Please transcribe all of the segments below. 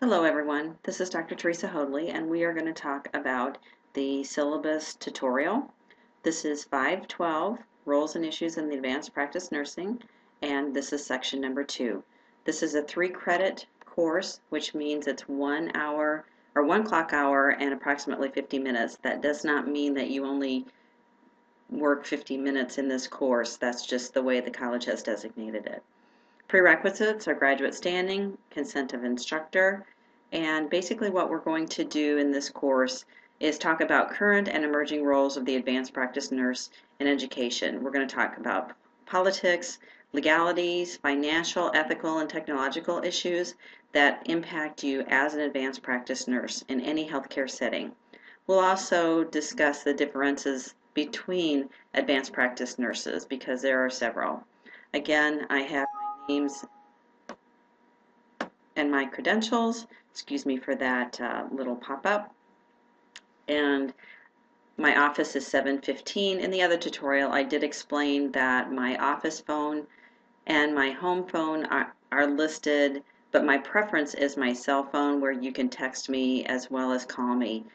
Hello everyone, this is Dr. Teresa Hoadley and we are going to talk about the syllabus tutorial. This is 512, Roles and Issues in the Advanced Practice Nursing, and this is section number 2. This is a 3-credit course, which means it's 1 hour or 1 clock hour and approximately 50 minutes. That does not mean that you only work 50 minutes in this course. That's just the way the college has designated it. Prerequisites are graduate standing, consent of instructor, and basically what we're going to do in this course is talk about current and emerging roles of the advanced practice nurse in education. We're going to talk about politics, legalities, financial, ethical, and technological issues that impact you as an advanced practice nurse in any healthcare setting. We'll also discuss the differences between advanced practice nurses because there are several. Again, I have names and my credentials. Excuse me for that little pop-up. And my office is 715. In the other tutorial, I did explain that my office phone and my home phone are listed, but my preference is my cell phone where you can text me as well as call me.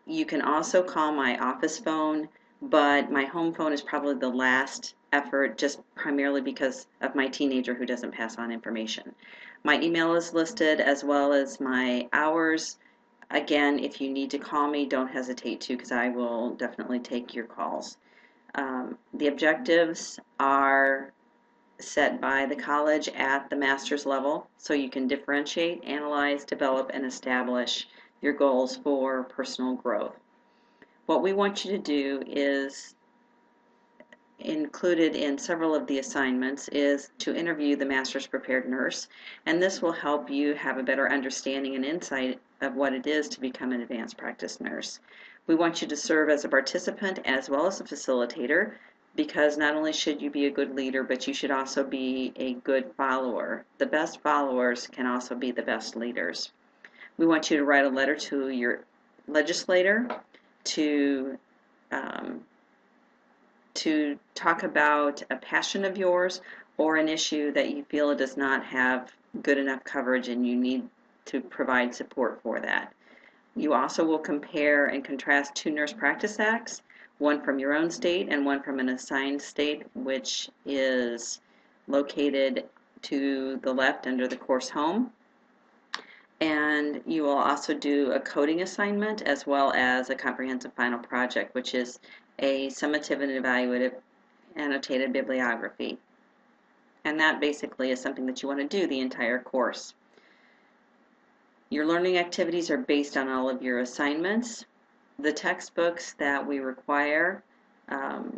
You can also call my office phone, but my home phone is probably the last effort, just primarily because of my teenager who doesn't pass on information. My email is listed as well as my hours. Again, if you need to call me, don't hesitate to, because I will definitely take your calls. The objectives are set by the college at the master's level, so you can differentiate, analyze, develop, and establish your goals for personal growth. What we want you to do is, included in several of the assignments, is to interview the master's prepared nurse, and this will help you have a better understanding and insight of what it is to become an advanced practice nurse. We want you to serve as a participant as well as a facilitator, because not only should you be a good leader, but you should also be a good follower. The best followers can also be the best leaders. We want you to write a letter to your legislator to talk about a passion of yours or an issue that you feel it does not have good enough coverage and you need to provide support for that. You also will compare and contrast 2 nurse practice acts, one from your own state and one from an assigned state, which is located to the left under the course home. And you will also do a coding assignment as well as a comprehensive final project, which is a summative and evaluative annotated bibliography. And that basically is something that you want to do the entire course. Your learning activities are based on all of your assignments. The textbooks that we require,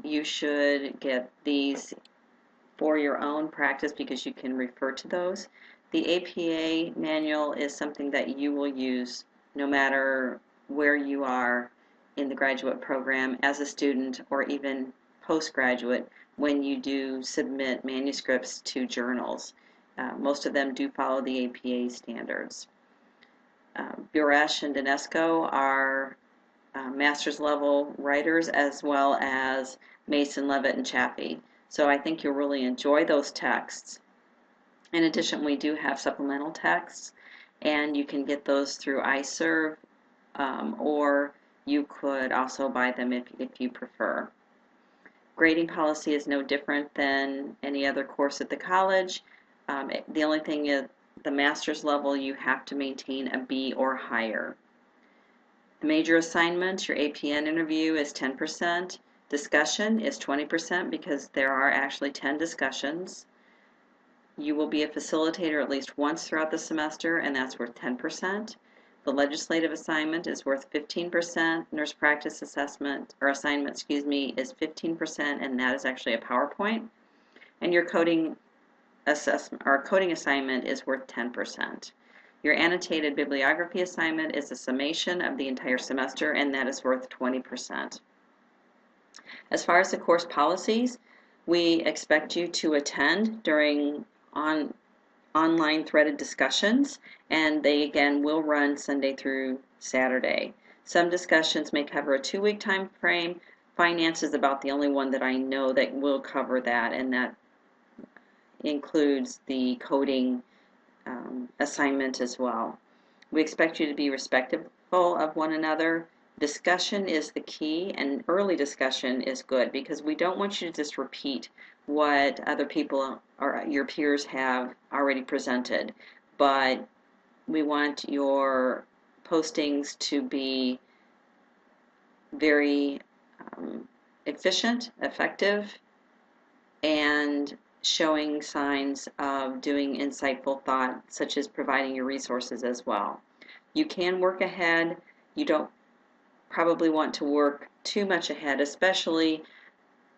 you should get these for your own practice because you can refer to those. The APA manual is something that you will use no matter where you are in the graduate program as a student or even postgraduate when you do submit manuscripts to journals. Most of them do follow the APA standards. Buresh and Dinesco are master's level writers, as well as Mason, Levitt, and Chaffee. So I think you'll really enjoy those texts. In addition, we do have supplemental texts, and you can get those through iServe, or you could also buy them if you prefer. Grading policy is no different than any other course at the college. The only thing is the master's level, you have to maintain a B or higher. The major assignments, your APN interview is 10%. Discussion is 20% because there are actually 10 discussions. You will be a facilitator at least once throughout the semester, and that's worth 10%. The legislative assignment is worth 15%. Nurse practice assessment, or assignment, excuse me, is 15%, and that is actually a PowerPoint. And your coding assessment or coding assignment is worth 10%. Your annotated bibliography assignment is a summation of the entire semester, and that is worth 20%. As far as the course policies, we expect you to attend during online threaded discussions, and they again will run Sunday through Saturday. Some discussions may cover a 2-week time frame. Finance is about the only one that I know that will cover that, and that includes the coding assignment as well. We expect you to be respectful of one another. Discussion is the key, and early discussion is good because we don't want you to just repeat what other people or your peers have already presented, but we want your postings to be very efficient, effective, and showing signs of doing insightful thought, such as providing your resources as well. You can work ahead. You don't probably want to work too much ahead, especially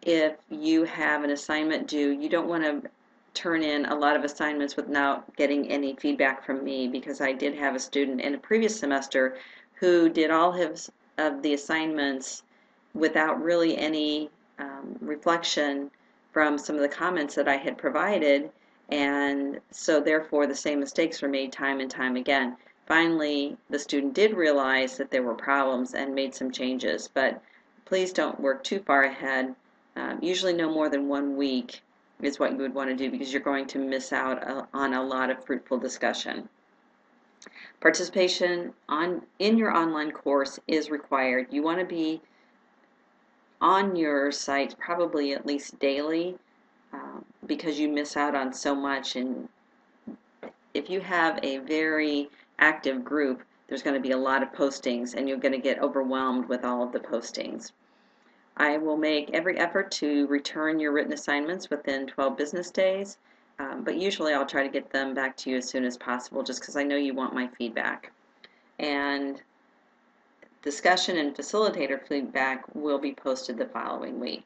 if you have an assignment due. You don't want to turn in a lot of assignments without getting any feedback from me, because I did have a student in a previous semester who did all of the assignments without really any reflection from some of the comments that I had provided, and so therefore the same mistakes were made time and time again. Finally, the student did realize that there were problems and made some changes, but please don't work too far ahead. Usually no more than 1 week is what you would want to do, because you're going to miss out on a lot of fruitful discussion. Participation in your online course is required. You want to be on your site probably at least daily, because you miss out on so much. And if you have a very active group, there's going to be a lot of postings and you're going to get overwhelmed with all of the postings. I will make every effort to return your written assignments within 12 business days, but usually I'll try to get them back to you as soon as possible, just because I know you want my feedback. And discussion and facilitator feedback will be posted the following week.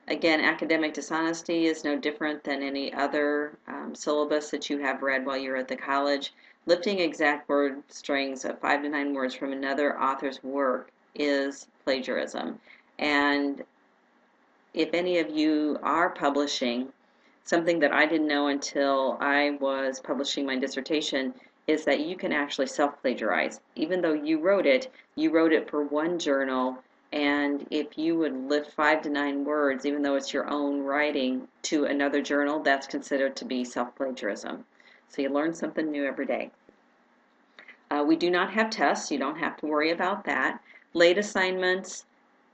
Again, academic dishonesty is no different than any other syllabus that you have read while you're at the college. Lifting exact word strings of 5 to 9 words from another author's work is plagiarism. And if any of you are publishing, something that I didn't know until I was publishing my dissertation is that you can actually self-plagiarize. Even though you wrote it for one journal, and if you would lift 5 to 9 words, even though it's your own writing, to another journal, that's considered to be self-plagiarism. So you learn something new every day. We do not have tests. You don't have to worry about that. Late assignments,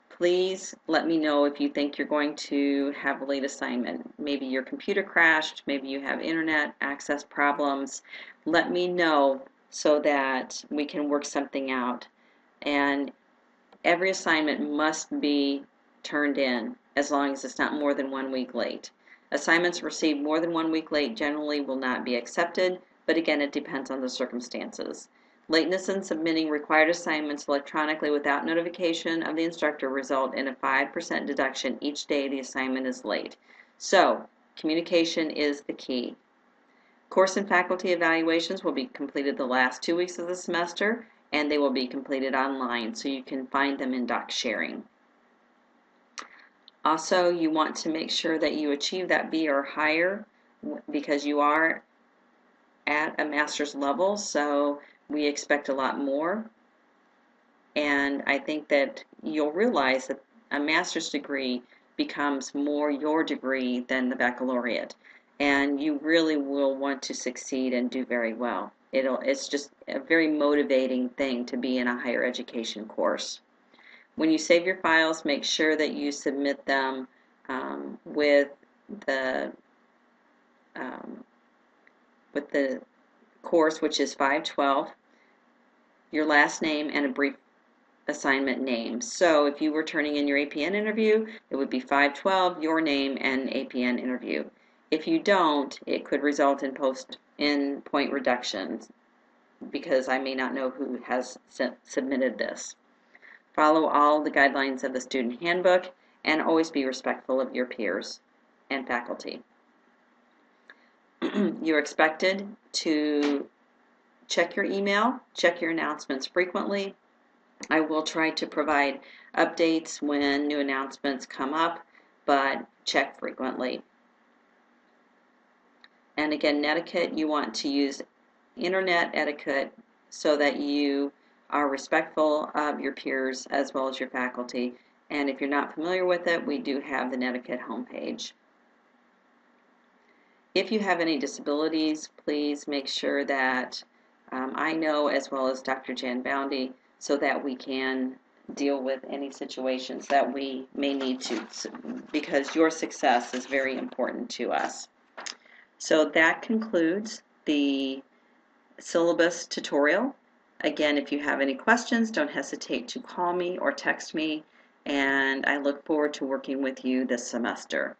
please let me know if you think you're going to have a late assignment. Maybe your computer crashed, maybe you have internet access problems. Let me know so that we can work something out. And every assignment must be turned in as long as it's not more than 1 week late. Assignments received more than 1 week late generally will not be accepted, but again, it depends on the circumstances. Lateness in submitting required assignments electronically without notification of the instructor result in a 5% deduction each day the assignment is late. So, communication is the key. Course and faculty evaluations will be completed the last 2 weeks of the semester, and they will be completed online, so you can find them in doc sharing. Also, you want to make sure that you achieve that B or higher, because you are at a master's level, so we expect a lot more. And I think that you'll realize that a master's degree becomes more your degree than the baccalaureate, and you really will want to succeed and do very well. It's just a very motivating thing to be in a higher education course. When you save your files, make sure that you submit them with the course, which is 512, your last name, and a brief assignment name. So if you were turning in your APN interview, it would be 512, your name, and APN interview. If you don't, it could result in point reductions, because I may not know who has submitted this. Follow all the guidelines of the student handbook, and always be respectful of your peers and faculty. You're expected to check your email, check your announcements frequently. I will try to provide updates when new announcements come up, but check frequently. And again, etiquette, you want to use internet etiquette so that you are respectful of your peers as well as your faculty. And if you're not familiar with it, we do have the Netiquette homepage. If you have any disabilities, please make sure that I know as well as Dr. Jan Boundy, so that we can deal with any situations that we may need to, because your success is very important to us. So that concludes the syllabus tutorial. Again, if you have any questions, don't hesitate to call me or text me, and I look forward to working with you this semester.